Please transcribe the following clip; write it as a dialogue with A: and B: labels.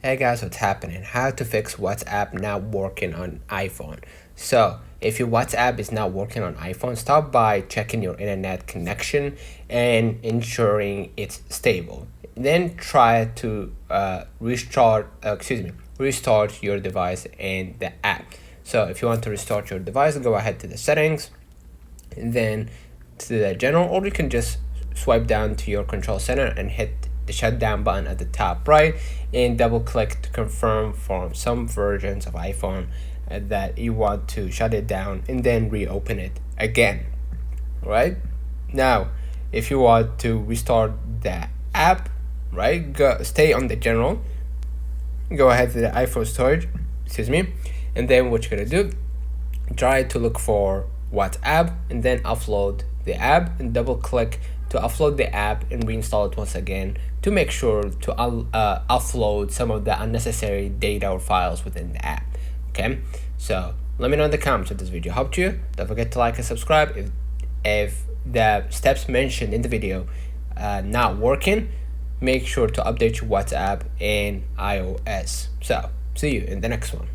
A: Hey guys, what's happening? How to fix WhatsApp not working on iPhone. So, if your WhatsApp is not working on iPhone, start by checking your internet connection and ensuring it's stable. Then try to restart your device and the app. So, if you want to restart your device, go ahead to the settings, and then to the general, or you can just swipe down to your control center and hit the shutdown button at the top right and double click to confirm from some versions of iPhone that you want to shut it down, and then reopen it again. Right now, if you want to restart the app, right, stay on the general, go ahead to the iPhone storage, and then what you're gonna do, try to look for WhatsApp and then upload the app, and double click to upload the app and reinstall it once again to make sure to offload some of the unnecessary data or files within the app. Okay, so let me know in the comments if this video helped you. Don't forget to like and subscribe. If the steps mentioned in the video not working, make sure to update your WhatsApp and iOS. So see you in the next one.